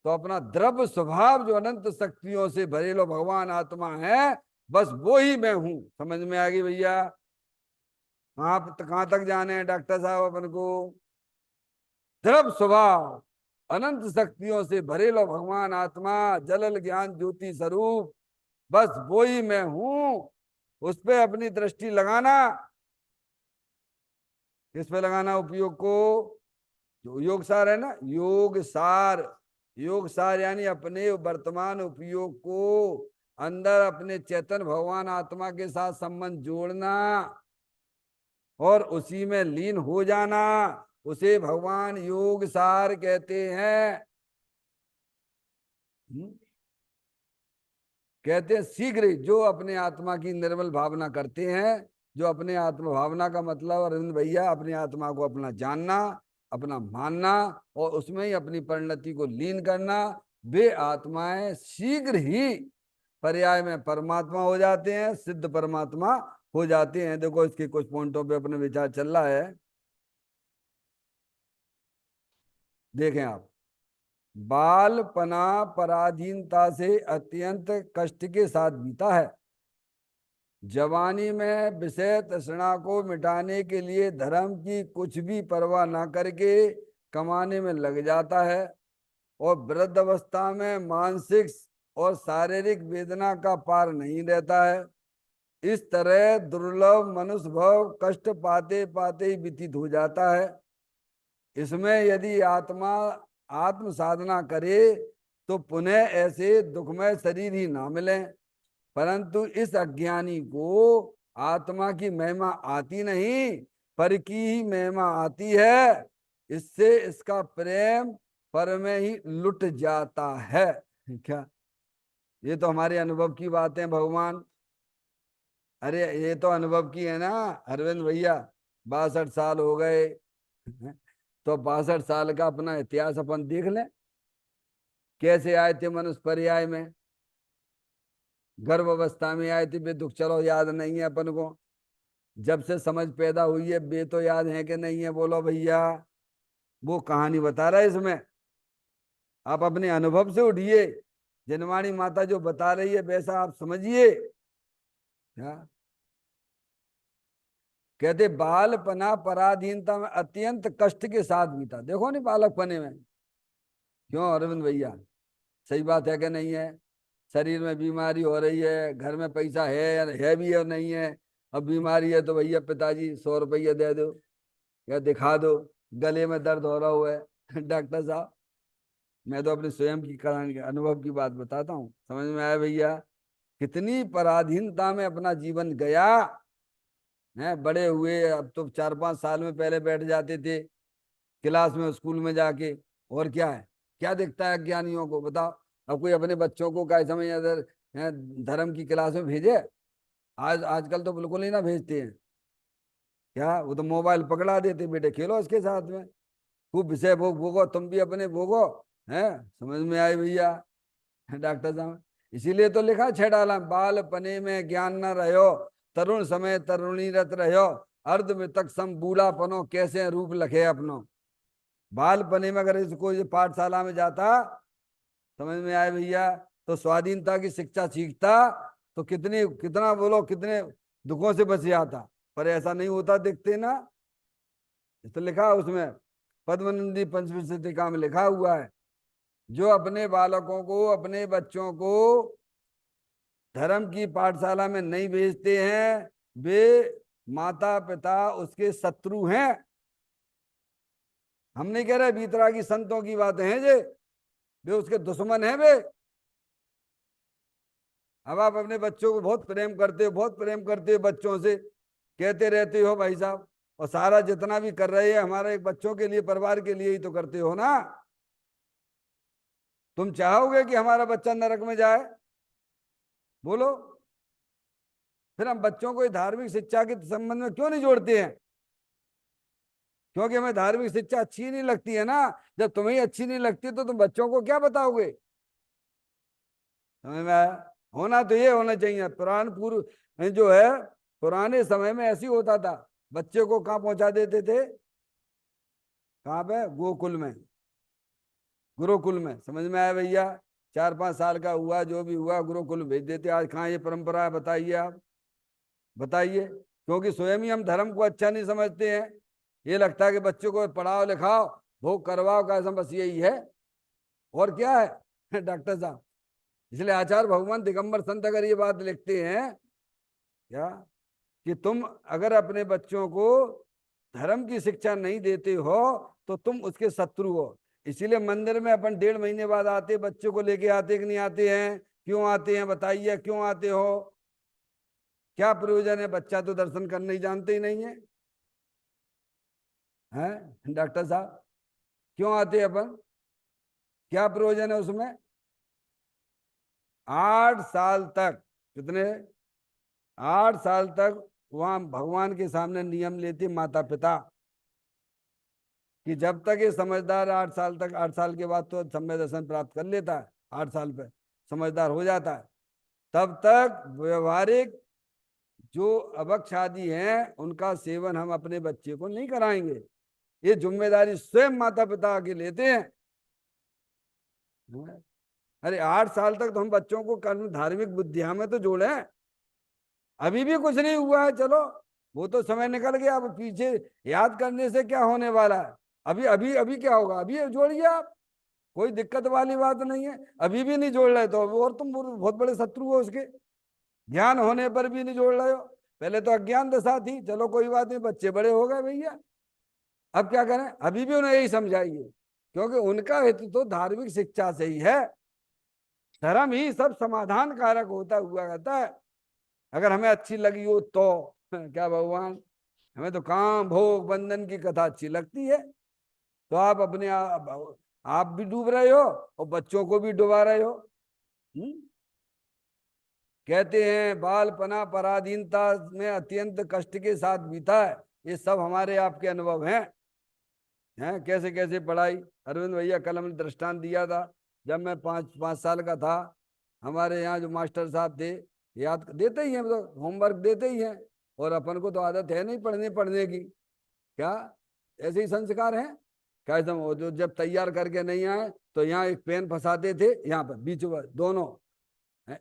तो अपना द्रव्य स्वभाव जो अनंत शक्तियों से भरेलो भगवान आत्मा है, बस वो ही मैं हूं। समझ में आ गई भैया? कहां तक जाने हैं डॉक्टर साहब अपन को? द्रव स्वभाव अनंत शक्तियों से भरेलो भगवान आत्मा, जलल ज्ञान ज्योति स्वरूप, बस वो ही मैं हूं। उस पे अपनी दृष्टि लगाना। किस पे लगाना उपयोग को? जो योग सार है ना, योग सार। योग सार यानी अपने वर्तमान उपयोग को अंदर अपने चेतन भगवान आत्मा के साथ संबंध जोड़ना और उसी में लीन हो जाना, उसे भगवान योग सार कहते हैं। कहते हैं शीघ्र ही जो अपने आत्मा की निर्मल भावना करते हैं, जो अपने आत्मा भावना का मतलब अरविंद भैया अपने आत्मा को अपना जानना, अपना मानना और उसमें ही अपनी परिणति को लीन करना, वे आत्माएं शीघ्र ही पर्याय में परमात्मा हो जाते हैं, सिद्ध परमात्मा हो जाते हैं। देखो इसके कुछ पॉइंटों पे अपने विचार चल रहा है, देखें आप। बालपना पराधीनता से अत्यंत कष्ट के साथ बीता है। जवानी में विषय तृष्णा को मिटाने के लिए धर्म की कुछ भी परवाह ना करके कमाने में लग जाता है और वृद्ध अवस्था में मानसिक और शारीरिक वेदना का पार नहीं रहता है। इस तरह दुर्लभ मनुष्य भव कष्ट पाते पाते ही व्यतीत हो जाता है। इसमें यदि आत्मा आत्म साधना करे तो पुनः ऐसे दुखमय शरीर ही ना मिले, परंतु इस अज्ञानी को आत्मा की महिमा आती नहीं, पर की ही महिमा आती है। इससे इसका प्रेम पर में ही लुट जाता है। क्या? ये तो हमारे अनुभव की बातें भगवान। अरे ये तो अनुभव की है ना अरविंद भैया। 62 साल हो गए तो 62 साल का अपना इतिहास अपन देख लें। कैसे आए थे मनुष्य पर्याय में? गर्भ अवस्था में आए थे, बे दुख चलो याद नहीं है अपन को। जब से समझ पैदा हुई है बे तो याद है कि नहीं है? बोलो भैया। वो कहानी बता रहा है इसमें। आप अपने अनुभव से उठिए, जनवाणी माता जो बता रही है वैसा आप समझिए। हाँ, कहते बालपना पराधीनता में अत्यंत कष्ट के साथ बीता। देखो नहीं बालकपने में, क्यों अरविंद भैया, सही बात है कि नहीं है? शरीर में बीमारी हो रही है, घर में पैसा है या है भी है और नहीं है। अब बीमारी है तो भैया पिताजी 100 रुपये दे दो या दिखा दो, गले में दर्द हो रहा हुआ है डॉक्टर साहब, मैं तो अपने स्वयं की कहानी अनुभव की बात बताता हूँ, समझ में आया भैया? कितनी पराधीनता में अपना जीवन गया है। बड़े हुए, अब तो 4-5 साल में पहले बैठ जाते थे क्लास में, स्कूल में जाके। और क्या है, क्या दिखता है ज्ञानियों को, बताओ। अब कोई अपने बच्चों को क्या समझ अगर धर्म की क्लास में भेजे? आजकल तो बिल्कुल ही ना भेजते हैं। क्या वो तो मोबाइल पकड़ा देते, बेटे खेलो उसके साथ में, खूब विषय भोगो, तुम भी अपने भोगो। हैं, समझ में आए भैया डॉक्टर साहब? इसीलिए तो लिखा छह डाला, बाल पने में ज्ञान न रहो, तरुण समय तरुणी रत रहो, अर्ध मृतक सम बूढ़ा पनो, कैसे रूप लखे अपनो। बाल पने में अगर इसको ये पाठशाला में जाता, समझ में आए भैया, तो स्वाधीनता की शिक्षा सीखता, तो कितनी कितना बोलो कितने दुखों से बच जाता। पर ऐसा नहीं होता, दिखते ना। तो लिखा उसमें पद्मनंदी पंचविंशतिका में लिखा हुआ है, जो अपने बालकों को, अपने बच्चों को धर्म की पाठशाला में नहीं भेजते हैं, वे माता पिता उसके शत्रु हैं। हम नहीं कह रहे बीतरा की संतों की बातें हैं जे, वे उसके दुश्मन हैं वे। अब आप अपने बच्चों को बहुत प्रेम करते हो, बहुत प्रेम करते हो बच्चों से, कहते रहते हो भाई साहब, और सारा जितना भी कर रहे हैं हमारे एक बच्चों के लिए, परिवार के लिए ही तो करते हो ना। तुम चाहोगे कि हमारा बच्चा नरक में जाए? बोलो। फिर हम बच्चों को धार्मिक शिक्षा के संबंध में क्यों नहीं जोड़ते हैं? क्योंकि हमें धार्मिक शिक्षा अच्छी नहीं लगती है ना। जब तुम्हें अच्छी नहीं लगती तो तुम बच्चों को क्या बताओगे? समझ में आया? होना तो ये होना चाहिए, पुराण पूर्व जो है, पुराने समय में ऐसी होता था, बच्चे को कहाँ पहुंचा देते थे? कहाँ पे? गोकुल में, गुरुकुल में। समझ में आया भैया? 4-5 साल का हुआ, जो भी हुआ गुरुकुल भेज देते। आज कहाँ ये परंपरा है, बताइए आप, बताइए। क्योंकि स्वयं ही हम धर्म को अच्छा नहीं समझते हैं, ये लगता है कि बच्चों को पढ़ाओ लिखाओ भोग करवाओ, कैसा बस यही है। और क्या है डॉक्टर साहब? इसलिए आचार्य भगवान दिगंबर संत अगर ये बात लिखते हैं क्या, कि तुम अगर अपने बच्चों को धर्म की शिक्षा नहीं देते हो तो तुम उसके शत्रु हो। इसीलिए मंदिर में अपन 1.5 महीने बाद आते, बच्चों को लेके आते कि नहीं आते हैं? क्यों आते हैं बताइए, क्यों आते हो? क्या प्रयोजन है? बच्चा तो दर्शन करने ही जानते ही नहीं है, हैं डॉक्टर साहब? क्यों आते हैं अपन? क्या प्रयोजन है उसमें? 8 साल तक, कितने, 8 साल तक वहां भगवान के सामने नियम लेते माता पिता, कि जब तक ये समझदार 8 साल तक, 8 साल के बाद तो सम्य दर्शन प्राप्त कर लेता है, 8 साल पे समझदार हो जाता है, तब तक व्यवहारिक जो अभक्ष आदि हैं उनका सेवन हम अपने बच्चे को नहीं कराएंगे। ये जिम्मेदारी स्वयं माता पिता के लेते हैं। अरे 8 साल तक तो हम बच्चों को कर्म धार्मिक बुद्धियां में तो जोड़े। अभी भी कुछ नहीं हुआ है, चलो वो तो समय निकल गया, अब पीछे याद करने से क्या होने वाला है? अभी अभी अभी क्या होगा? अभी जोड़िए आप, कोई दिक्कत वाली बात नहीं है। अभी भी नहीं जोड़ रहे तो और तुम बहुत बड़े शत्रु हो उसके। ज्ञान होने पर भी नहीं जोड़ रहे हो। पहले तो अज्ञान दशा थी, चलो कोई बात नहीं, बच्चे बड़े हो गए भैया, अब क्या करें? अभी भी उन्हें यही समझाइए, क्योंकि उनका हेतु तो धार्मिक शिक्षा से ही है। धर्म ही सब समाधान कारक होता हुआ रहता है। अगर हमें अच्छी लगी हो तो क्या भगवान, हमें तो काम भोग बंधन की कथा अच्छी लगती है, तो आप अपने आप भी डूब रहे हो और बच्चों को भी डुबा रहे हो। हुँ? कहते हैं बालपना पराधीनता में अत्यंत कष्ट के साथ बीता है। ये सब हमारे आपके अनुभव हैं कैसे कैसे पढ़ाई। अरविंद भैया कल हमने दृष्टांत दिया था, जब मैं 5 साल का था, हमारे यहाँ जो मास्टर साहब थे, याद देते ही हैं, मतलब होमवर्क देते ही हैं, और अपन को तो आदत है नहीं पढ़ने पढ़ने की, क्या ऐसे ही संस्कार हैं। कैसे वो जो जब तैयार करके नहीं आए तो यहाँ एक पेन फंसाते थे, यहाँ पर बीच में दोनों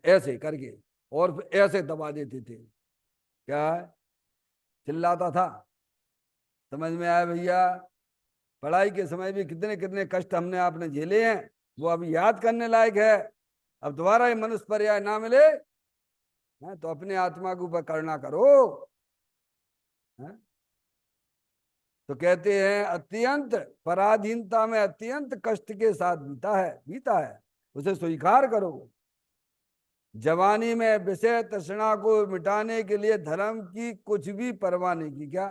ऐसे करके, और फिर ऐसे दबा देते थे। क्या है, चिल्लाता था। समझ में आया भैया? पढ़ाई के समय भी कितने कितने कष्ट हमने आपने झेले हैं, वो अभी याद करने लायक है। अब दोबारा ये मनुष्य पर्याय ना मिले तो अपने आत्मा के ऊपर करुणा करो। है? तो कहते हैं अत्यंत पराधीनता में अत्यंत कष्ट के साथ बीता है, उसे स्वीकार करो। जवानी में विषय तृष्णा को मिटाने के लिए धर्म की कुछ भी परवाह नहीं की। क्या,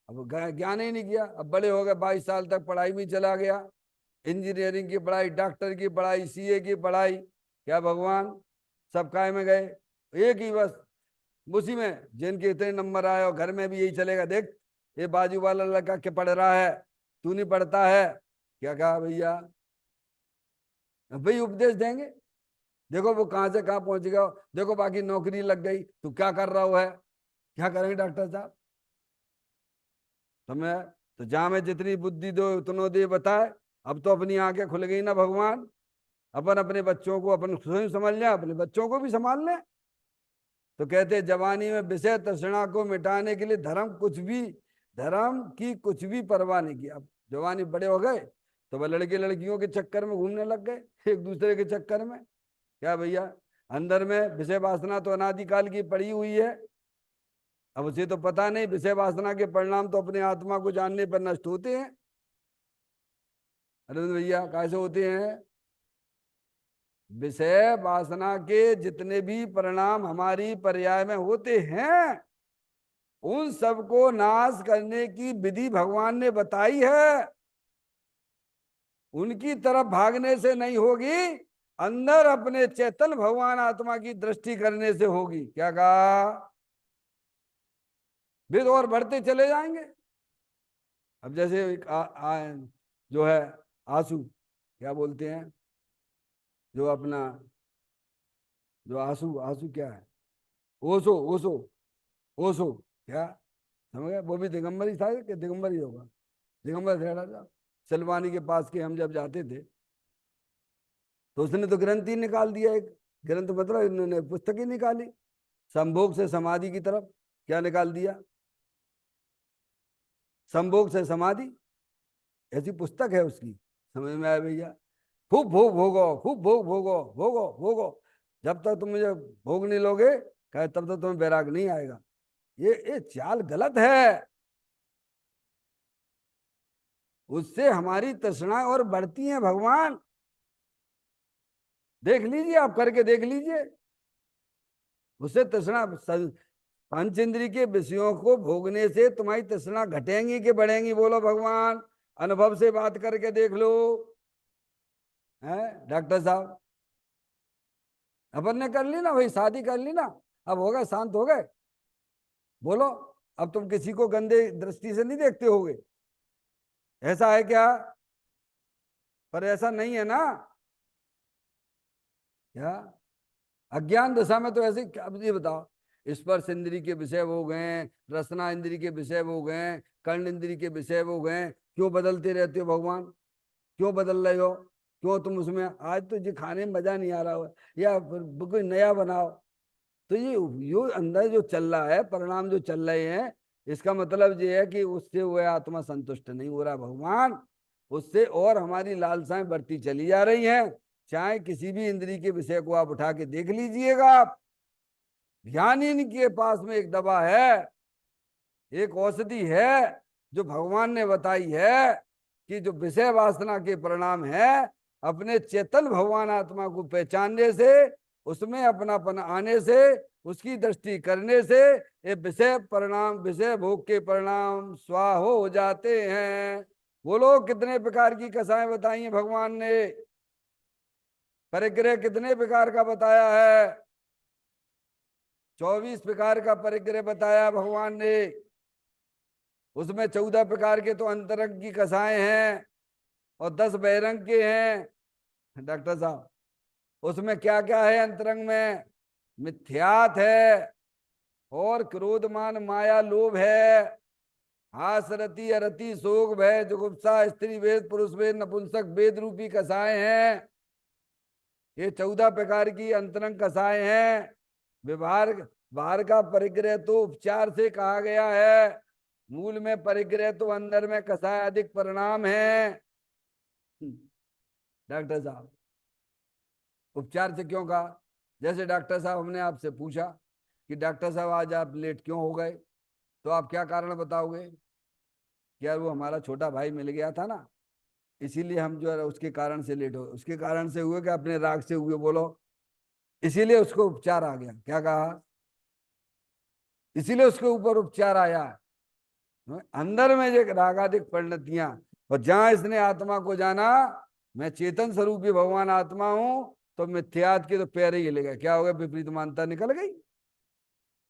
अब ज्ञान ही नहीं किया। अब बड़े हो गए, 22 साल तक पढ़ाई में चला गया, इंजीनियरिंग की पढ़ाई, डॉक्टर की पढ़ाई, सीए की पढ़ाई, क्या भगवान सब काय में गए? एक ही बस उसी में जिनके इतने नंबर आए, और घर में भी यही चलेगा, देख ये बाजू वाला लड़का क्या पढ़ रहा है, तू नहीं पढ़ता है। क्या कहा भैया? भाई उपदेश देंगे, देखो वो कहां से कहां पहुंच गया, देखो बाकी नौकरी लग गई, तू क्या कर रहा है? क्या करेंगे डॉक्टर साहब? तुम्हें तो जहां में जितनी बुद्धि दो उतनो दे बताए। अब तो अपनी आंखें खुल गई ना भगवान, अपन अपने बच्चों को अपन स्वयं समझ लें, अपने बच्चों को भी संभाल लें। तो कहते जवानी में विषय तृष्णा को मिटाने के लिए धर्म की कुछ भी परवाह नहीं की। अब जवानी बड़े हो गए तो वह लड़के लड़कियों के चक्कर में घूमने लग गए, एक दूसरे के चक्कर में। क्या भैया, अंदर में विषय वासना तो अनादिकाल की पड़ी हुई है। अब उसे तो पता नहीं विषय वासना के परिणाम तो अपने आत्मा को जानने पर नष्ट होते हैं। अरविंद भैया कैसे होते हैं? विषय वासना के जितने भी परिणाम हमारी पर्याय में होते हैं, उन सबको नाश करने की विधि भगवान ने बताई है। उनकी तरफ भागने से नहीं होगी, अंदर अपने चेतन भगवान आत्मा की दृष्टि करने से होगी। क्या कहा? वे और बढ़ते चले जाएंगे। अब जैसे एक जो है आंसू, क्या बोलते हैं, जो अपना जो आंसू आंसू क्या है, ओशो ओशो ओशो, क्या समझ गए? वो भी दिगंबर ही था कि दिगंबर ही होगा, दिगंबर था। सलवानी के पास के हम जब जाते थे तो उसने तो ग्रंथ ही निकाल दिया, एक ग्रंथ मतलब इन्होंने पुस्तक ही निकाली, संभोग से समाधि की तरफ। क्या निकाल दिया? संभोग से समाधि, ऐसी पुस्तक है उसकी। समझ में आया भैया? खूब भोग भोगो, खूब भोग भोगो, भोगो भोगो, जब तक तुम मुझे भोग नहीं लोगे कहे तब तक तुम्हें बैराग नहीं आएगा। ये चाल गलत है। उससे हमारी तृष्णा और बढ़ती है भगवान। देख लीजिए, आप करके देख लीजिए। उससे तृष्णा, पंच इंद्रिय के विषयों को भोगने से तुम्हारी तृष्णा घटेंगी कि बढ़ेंगी? बोलो भगवान, अनुभव से बात करके देख लो। है डॉक्टर साहब, अपन ने कर ली ना भाई, शादी कर ली ना, अब हो गए, शांत हो गए। बोलो, अब तुम किसी को गंदे दृष्टि से नहीं देखते होगे, ऐसा है क्या? पर ऐसा नहीं है ना। क्या, अज्ञान दशा में तो ऐसे। अब ये बताओ, स्पर्श इंद्री के विषय हो गए, रसना इंद्री के विषय हो गए, कर्ण इंद्री के विषय हो गए, क्यों बदलते रहते हो भगवान? क्यों बदल रहे हो? क्यों तुम उसमें आज तो ये खाने में मजा नहीं आ रहा हो, या फिर कोई नया बनाओ। तो ये अंदर जो चल रहा है, परिणाम जो चल रहे हैं, इसका मतलब ये है कि उससे वह आत्मा संतुष्ट नहीं हो रहा भगवान। उससे और हमारी लालसाएं बढ़ती चली जा रही हैं। चाहे किसी भी इंद्री के विषय को आप उठा के देख लीजिएगा, आप ज्ञानी के पास में एक दवा है, एक औषधि है, जो भगवान ने बताई है कि जो विषय वासना के परिणाम है, अपने चेतन भगवान आत्मा को पहचानने से, उसमें अपनापन आने से, उसकी दृष्टि करने से, ये विषय परिणाम, विषय भोग के परिणाम स्वाह हो जाते हैं। बोलो, कितने प्रकार की कसाएं बताई हैं भगवान ने? परिग्रह कितने प्रकार का बताया है? 24 प्रकार का परिग्रह बताया भगवान ने। उसमें 14 प्रकार के तो अंतरंग की कसाएं हैं और 10 बहिरंग के हैं। डॉक्टर साहब, उसमें क्या क्या है अंतरंग में? मिथ्यात है, और क्रोध मान माया लोभ है, हास रति अरति शोक भय जुगुप्सा स्त्री वेद पुरुष वेद नपुंसक वेद रूपी कसाय हैं। ये 14 प्रकार की अंतरंग कसाय हैं। व्यवहार बाहर का परिग्रह तो उपचार से कहा गया है, मूल में परिग्रह तो अंदर में कसाय अधिक परिणाम है। डॉक्टर साहब उपचार से क्यों कहा? जैसे डॉक्टर साहब हमने आपसे पूछा कि डॉक्टर साहब आज आप लेट क्यों हो गए, तो आप क्या कारण बताओगे? यार वो हमारा छोटा भाई मिल गया था ना, इसीलिए हम जो है उसके कारण से लेट हो। उसके कारण से हुए कि अपने राग से हुए? बोलो। इसीलिए उसको उपचार आ गया। क्या कहा? इसीलिए उसके ऊपर उपचार आया। अंदर में जो रागादिक परिणतियां, और जहां इसने आत्मा को जाना मैं चेतन स्वरूपी भगवान आत्मा हूं, तो मिथ्यात के तो पैर ही हिल गए। क्या हो गया? विपरीत मानता निकल गई,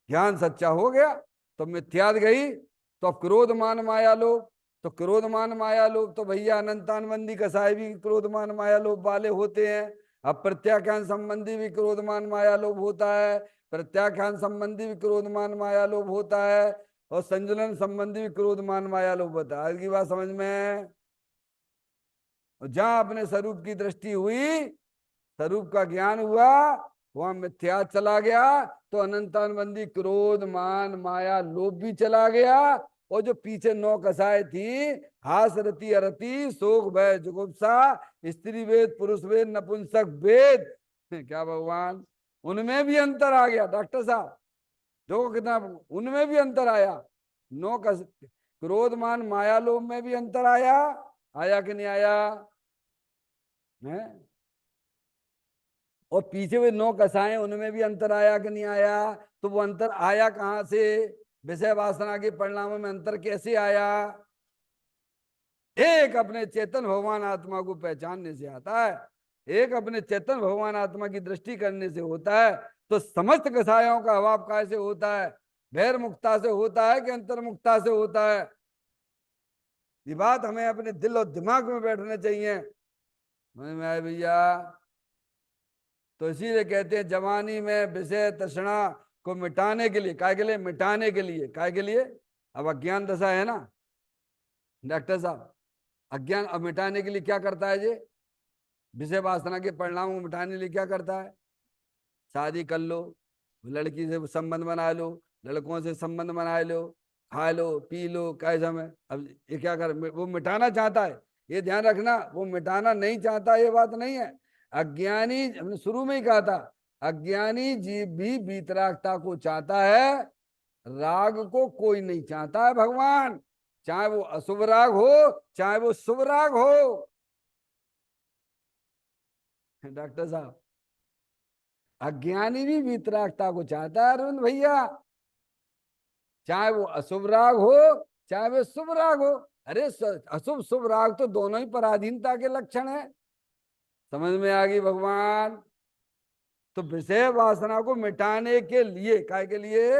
ज्ञान सच्चा हो गया तो मिथ्यात गई। तो अब क्रोध मान माया लोभ, तो क्रोध मान माया लोभ तो भैया अनंतानबंदी कसाय भी क्रोध मान माया लोभ वाले होते हैं। अब प्रत्याख्यान संबंधी भी क्रोध मान माया लोभ होता है, प्रत्याख्यान संबंधी भी क्रोध मान माया लोभ होता है, और संजुलन संबंधी भी क्रोध मान माया लोभ होता है। आज की बात समझ में? जहां अपने स्वरूप की दृष्टि हुई, स्वरूप का ज्ञान हुआ, वहां मिथ्या चला गया, तो अनंतानबंदी क्रोध मान माया लोभ भी चला गया। और जो पीछे 9 कसाय थी, हास रति अरति शोक भय जुगुप्सा स्त्री वेद पुरुष वेद नपुंसक वेद, क्या भगवान, उनमें भी अंतर आ गया। डॉक्टर साहब देखो कितना, उनमें भी अंतर आया। 9 क्रोध मान माया लोभ में भी अंतर आया। आया कि नहीं आया है? और पीछे वे 9 कसाए उनमें भी अंतर आया कि नहीं आया? तो वो अंतर आया कहां से? विषय वासना के परिणामों में अंतर कैसे आया? एक अपने चेतन भगवान आत्मा को पहचानने से आता है, एक अपने चेतन भगवान आत्मा की दृष्टि करने से होता है। तो समस्त कसायों का अभाव कैसे होता है? बहिर्मुखता से होता है कि अंतर्मुखता से होता है? ये बात हमें अपने दिल और दिमाग में बैठने चाहिए। समझ में आए भैया? तो इसीलिए कहते हैं जवानी में विषय तृष्णा को मिटाने के लिए, काय के लिए? मिटाने के लिए, काय के लिए? अब अज्ञान दशा है ना डॉक्टर साहब, अज्ञान अब मिटाने के लिए क्या करता है? ये विषय वासना के परिणामों को मिटाने के लिए क्या करता है? शादी कर लो, लड़की से संबंध बना लो, लड़कों से संबंध बना लो, खा लो पी लो कैसा में। अब ये क्या कर, वो मिटाना चाहता है। ये ध्यान रखना, वो मिटाना नहीं चाहता, ये बात नहीं है। अज्ञानी, हमने शुरू में ही कहा था, अज्ञानी जीव भी वीतरागता को चाहता है, राग को कोई नहीं चाहता है भगवान, चाहे वो अशुभ राग हो चाहे वो शुभ राग हो। डॉक्टर साहब अज्ञानी भी वीतरागता को चाहता है अरविंद भैया, चाहे वो अशुभ राग हो चाहे वो शुभ राग हो। अरे अशुभ शुभ राग तो दोनों ही पराधीनता के लक्षण है। समझ में आ गई भगवान? तो विषय वासना को मिटाने के लिए, काय के लिए?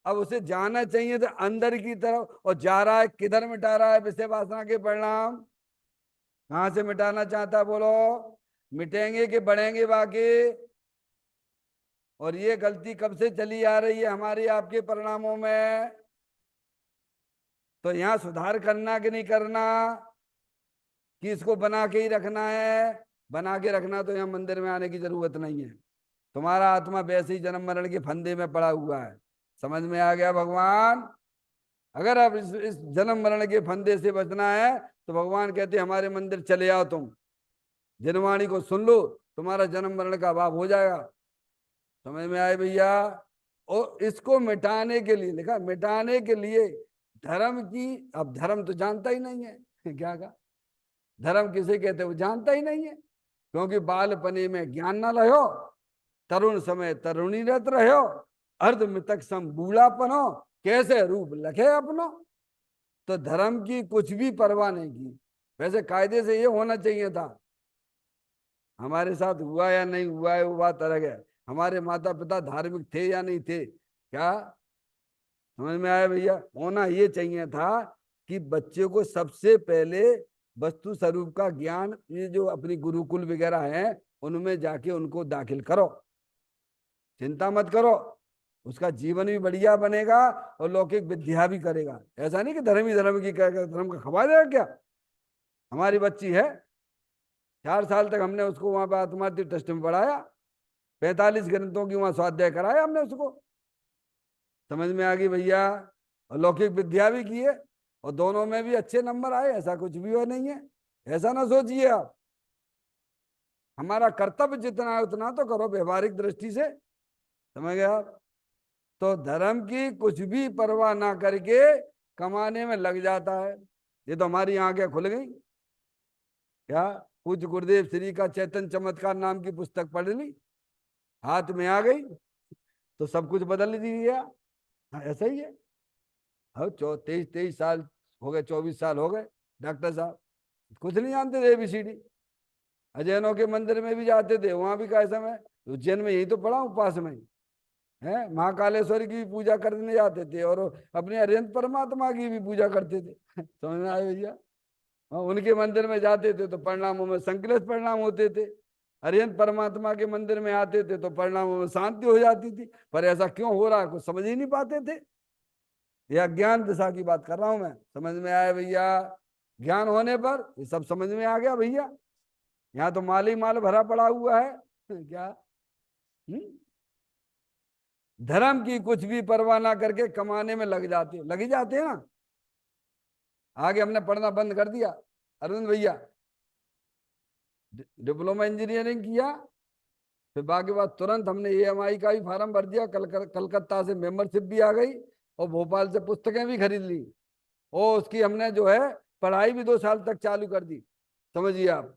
अब उसे जाना चाहिए तो अंदर की तरफ, और जा रहा है किधर? मिटा रहा है विषय वासना के परिणाम। कहां से मिटाना चाहता है बोलो? मिटेंगे कि बढ़ेंगे बाकी? और ये गलती कब से चली आ रही है हमारी आपके परिणामों में? तो यहां सुधार करना कि नहीं करना, कि इसको बना के ही रखना है? बना के रखना तो यहाँ मंदिर में आने की जरूरत नहीं है। तुम्हारा आत्मा वैसे ही जन्म मरण के फंदे में पड़ा हुआ है। समझ में आ गया भगवान? अगर आप इस जन्म मरण के फंदे से बचना है, तो भगवान कहते हमारे मंदिर चले आओ, तुम जनवाणी को सुन लो, तुम्हारा जन्म मरण का अभाव हो जाएगा। समझ में आए भैया? और इसको मिटाने के लिए लिखा, मिटाने के लिए धर्म की, अब धर्म तो जानता ही नहीं है क्या कहा? धर्म किसे कहते वो जानता ही नहीं है, क्योंकि बालपने में ज्ञान न रहो, तरुण समय तरुणीरत रहो, अर्ध मृतक सम बूढ़ापनो, कैसे रूप लखे अपनो। तो धर्म की कुछ भी परवाह नहीं की। वैसे कायदे से ये होना चाहिए था, हमारे साथ हुआ या नहीं हुआ है वो बात अलग है। हमारे माता पिता धार्मिक थे या नहीं थे, क्या समझ में आया भैया? होना ये चाहिए था कि बच्चे को सबसे पहले वस्तु स्वरूप का ज्ञान, ये जो अपनी गुरुकुल वगैरह है उनमें जाके उनको दाखिल करो, चिंता मत करो। उसका जीवन भी बढ़िया बनेगा और लौकिक विद्या भी करेगा। ऐसा नहीं कि धर्म ही धर्म की धर्म का खवा देगा क्या। हमारी बच्ची है, 4 साल तक हमने उसको वहां पर आत्मार्थी ट्रस्ट में पढ़ाया, 45 ग्रंथों की वहां स्वाध्याय कराया हमने उसको, समझ में आ गई भैया, और लौकिक विद्या भी की है, और दोनों में भी अच्छे नंबर आए, ऐसा कुछ भी वो नहीं है। ऐसा ना सोचिए आप, हमारा कर्तव्य जितना है उतना तो करो व्यवहारिक दृष्टि से, समझ गए आप। तो धर्म की कुछ भी परवाह ना करके कमाने में लग जाता है। ये तो हमारी आंखें खुल गई। क्या पूज्य गुरुदेव श्री का चैतन्य चमत्कार नाम की पुस्तक पढ़ ली, हाथ में आ गई तो सब कुछ बदल दिया। हाँ, ऐसा ही है। अब 23 साल हो गए, 24 साल हो गए डॉक्टर साहब, कुछ नहीं जानते थे ABCD। अजैनों के मंदिर में भी जाते थे, वहां भी का समय, उज्जैन में यही तो पढ़ा हूँ पास में ही है, महाकालेश्वर की भी पूजा करने जाते थे और अपने अरिहंत परमात्मा की भी पूजा करते थे समझ में आए भैया। हाँ, उनके मंदिर में जाते थे तो परिणामों में संकलित परिणाम होते थे, अरिहंत परमात्मा के मंदिर में आते थे तो परिणामों में शांति हो जाती थी। पर ऐसा क्यों हो रहा है कुछ समझ ही नहीं पाते थे। यह ज्ञान दिशा की बात कर रहा हूं मैं, समझ में आया भैया। ज्ञान होने पर ये सब समझ में आ गया भैया। यहाँ तो माल ही माल भरा पड़ा हुआ है क्या। हुँ? धर्म की कुछ भी परवाह ना करके कमाने में लग ही जाते हैं ना। आगे हमने पढ़ना बंद कर दिया अरविंद भैया, डिप्लोमा इंजीनियरिंग किया, फिर बाकी बात तुरंत हमने EMI का भी फार्म भर दिया, कलकत्ता से मेंबरशिप भी आ गई और भोपाल से पुस्तकें भी खरीद ली, और उसकी हमने जो है पढ़ाई भी 2 साल तक चालू कर दी, समझिए आप।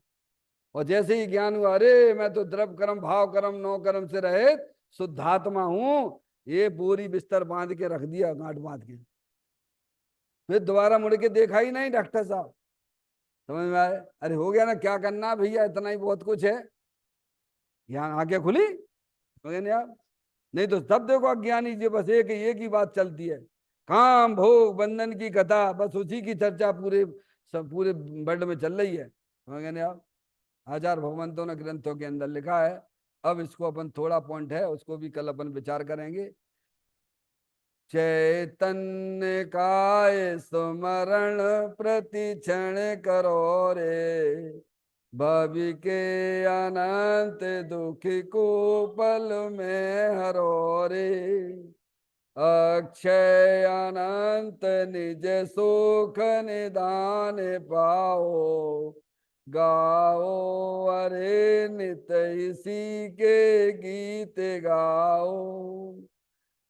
और जैसे ही ज्ञान हुआ, अरे मैं तो द्रव कर्म भाव कर्म नौ कर्म से रहित शुद्धात्मा हूं, ये बोरी बिस्तर बांध के रख दिया, गांठ बांध के, फिर दोबारा मुड़ के देखा ही नहीं डॉक्टर साहब, समझ में आए। अरे हो गया ना, क्या करना भैया, इतना ही बहुत कुछ है। यहाँ आंखें खुली, समझे नहीं आप। नहीं तो सब देखो अज्ञानी जी, बस एक ही बात चलती है, काम भोग बंधन की कथा, बस उसी की चर्चा पूरे सब पूरे वर्ल्ड में चल रही है, समझ नहीं आप। आचार्य भगवंतों ने ग्रंथों के अंदर लिखा है। अब इसको अपन थोड़ा पॉइंट है उसको भी कल अपन विचार करेंगे। चैतन्य काय स्मरण प्रति क्षण करो रे, भवि के अनंत दुख को पल में हरो रे, अक्षय अनंत निज सुख निदान पाओ, गाओ अरे नित इसी के गीत गाओ,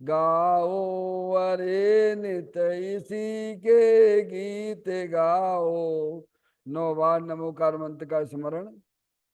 गाओ अरे नित इसी के गीत गाओ। 9 बार नमोकार मंत्र का स्मरण।